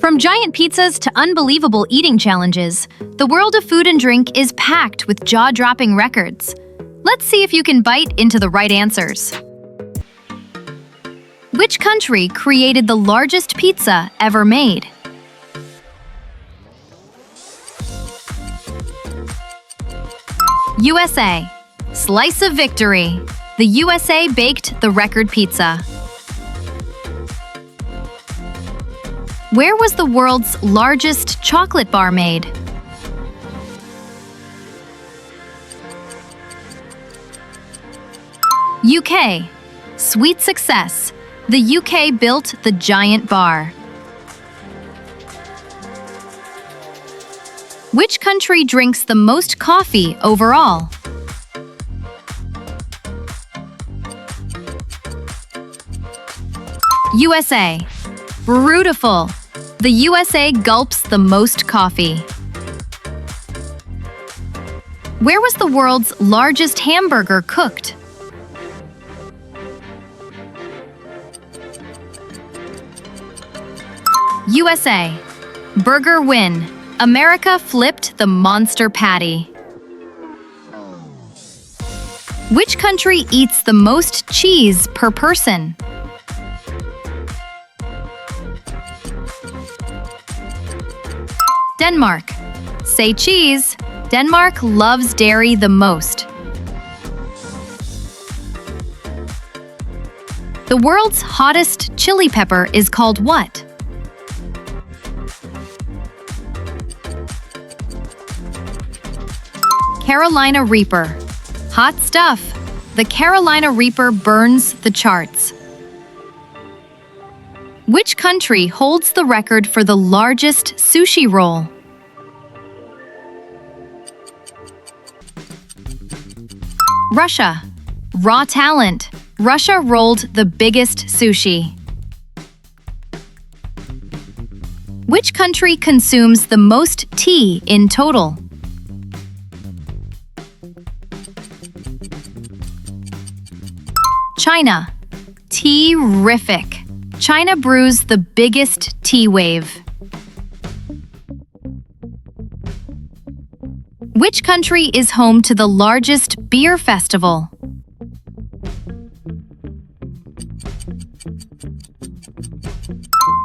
From giant pizzas to unbelievable eating challenges, the world of food and drink is packed with jaw-dropping records. Let's see if you can bite into the right answers. Which country created the largest pizza ever made? USA. Slice of victory. The USA baked the record pizza. Where was the world's largest chocolate bar made? UK. Sweet success. The UK built the giant bar. Which country drinks the most coffee overall? USA. Beautiful. The USA gulps the most coffee. Where was the world's largest hamburger cooked? USA. Burger win. America flipped the monster patty. Which country eats the most cheese per person? Denmark. Say cheese. Denmark loves dairy the most. The world's hottest chili pepper is called what? Carolina Reaper. Hot stuff. The Carolina Reaper burns the charts. Which country holds the record for the largest sushi roll? Russia. Raw talent. Russia rolled the biggest sushi. Which country consumes the most tea in total? China. Tea-rific. China brews the biggest tea wave. Which country is home to the largest beer festival?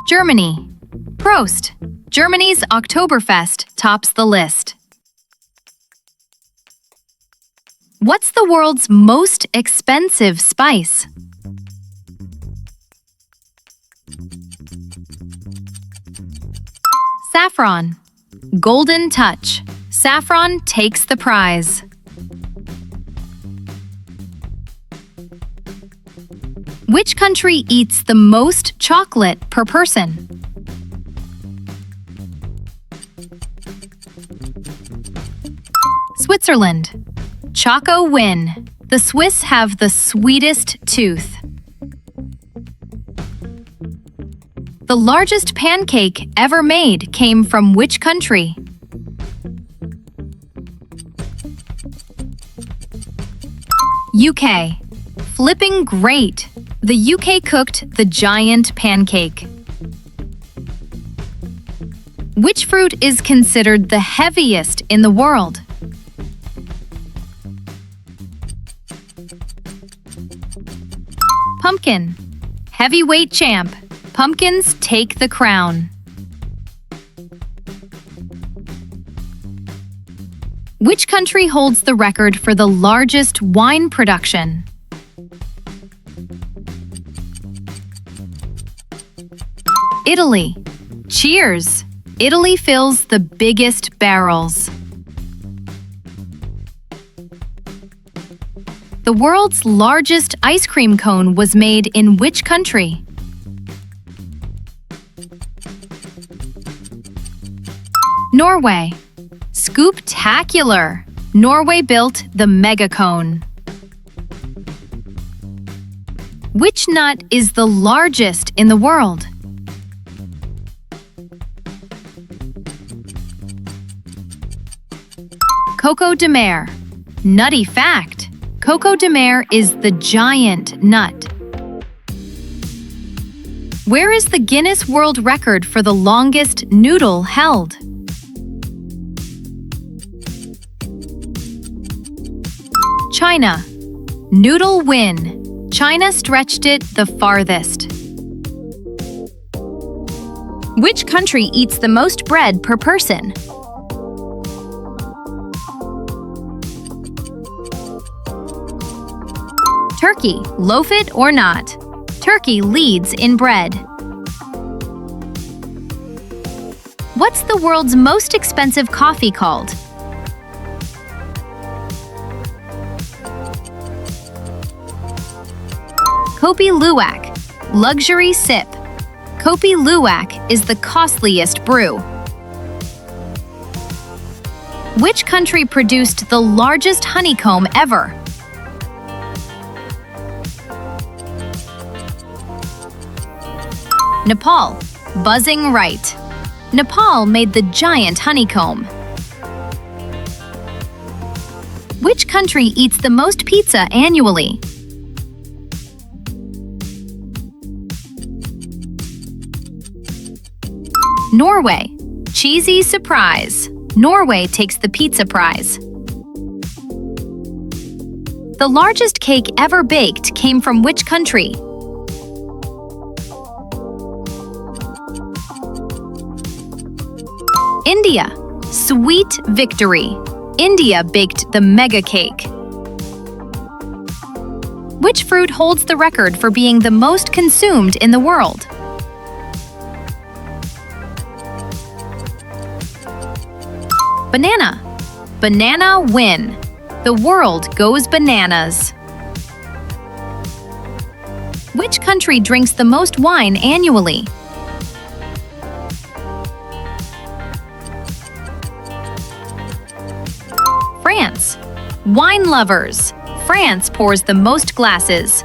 Germany. Prost! Germany's Oktoberfest tops the list. What's the world's most expensive spice? Saffron. Golden touch. Saffron takes the prize. Which country eats the most chocolate per person? Switzerland. Choco win. The Swiss have the sweetest tooth. The largest pancake ever made came from which country? UK. Flipping great. The UK cooked the giant pancake. Which fruit is considered the heaviest in the world? Pumpkin. Heavyweight champ. Pumpkins take the crown. Which country holds the record for the largest wine production? Italy. Cheers! Italy fills the biggest barrels. The world's largest ice cream cone was made in which country? Norway. Scoop-tacular! Norway built the mega cone. Which nut is the largest in the world? Coco de Mer. Nutty fact. Coco de Mer is the giant nut. Where is the Guinness World Record for the longest noodle held? China. Noodle win. China stretched it the farthest. Which country eats the most bread per person? Turkey. Loaf it or not. Turkey leads in bread. What's the world's most expensive coffee called? Kopi Luwak. Luxury sip. Kopi Luwak is the costliest brew. Which country produced the largest honeycomb ever? Nepal. Buzzing right. Nepal made the giant honeycomb. Which country eats the most pizza annually? Norway. Cheesy surprise. Norway takes the pizza prize. The largest cake ever baked came from which country? India. Sweet victory. India baked the mega cake. Which fruit holds the record for being the most consumed in the world? Banana. Banana win. The world goes bananas. Which country drinks the most wine annually? France. Wine lovers. France pours the most glasses.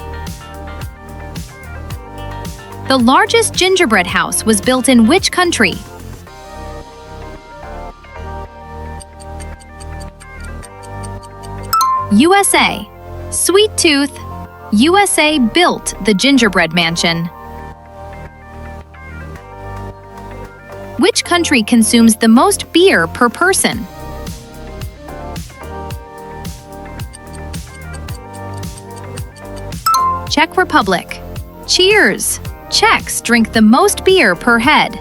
The largest gingerbread house was built in which country? USA. Sweet tooth. USA built the gingerbread mansion. Which country consumes the most beer per person? Czech Republic. Cheers! Czechs drink the most beer per head.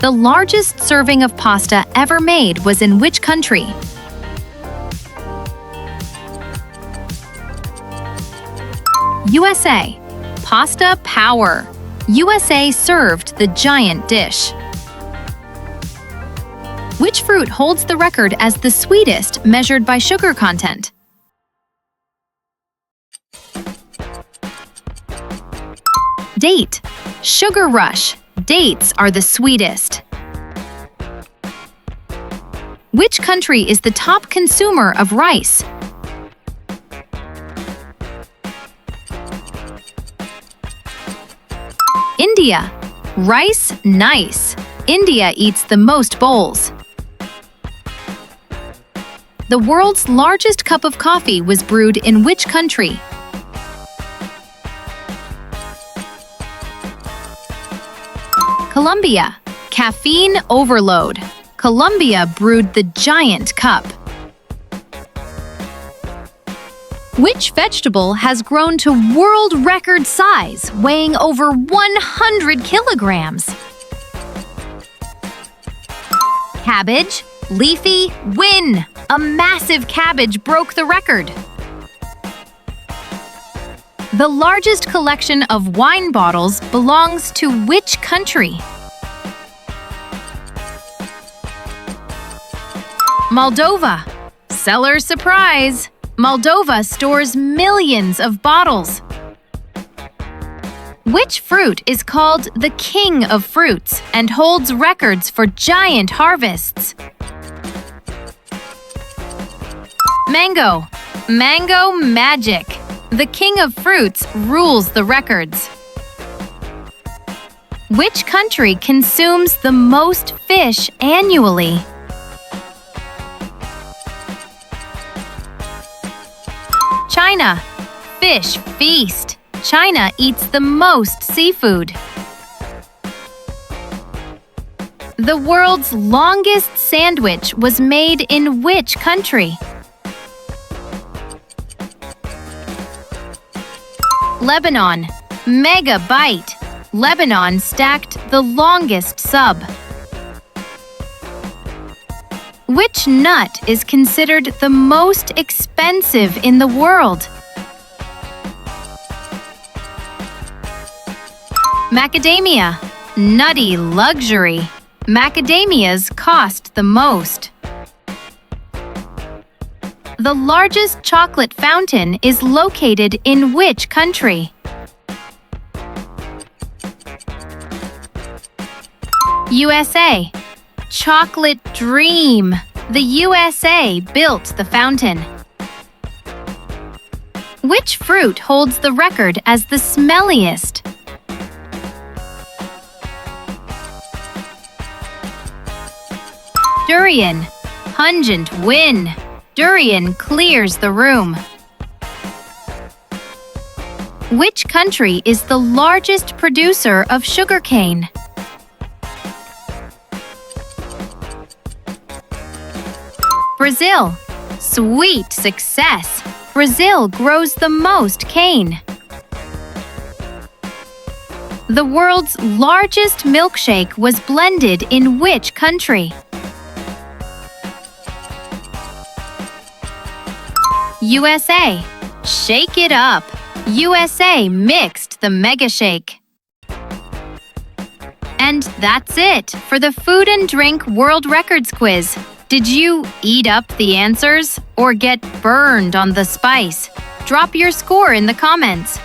The largest serving of pasta ever made was in which country? USA. Pasta power. USA served the giant dish. Which fruit holds the record as the sweetest measured by sugar content? Date. Sugar rush. Dates are the sweetest. Which country is the top consumer of rice? India. Rice nice. India eats the most bowls. The world's largest cup of coffee was brewed in which country? Colombia. Caffeine overload. Colombia brewed the giant cup. Which vegetable has grown to world record size, weighing over 100 kilograms? Cabbage. Leafy win. A massive cabbage broke the record. The largest collection of wine bottles belongs to which country? Moldova. Seller surprise. Moldova stores millions of bottles. Which fruit is called the king of fruits and holds records for giant harvests? Mango. Mango magic. The king of fruits rules the records. Which country consumes the most fish annually? China. Fish feast. China eats the most seafood? The world's longest sandwich was made in which country? Lebanon. Mega bite. Lebanon stacked the longest sub. Which nut is considered the most expensive in the world? Macadamia. Nutty luxury. Macadamias cost the most. The largest chocolate fountain is located in which country? USA. Chocolate dream. The USA built the fountain. Which fruit holds the record as the smelliest? Durian. Pungent win. Durian clears the room. Which country is the largest producer of sugarcane? Brazil. Sweet success. Brazil grows the most cane. The world's largest milkshake was blended in which country? USA. Shake it up. USA mixed the Mega Shake. And that's it for the Food and Drink World Records quiz. Did you eat up the answers or get burned on the spice? Drop your score in the comments.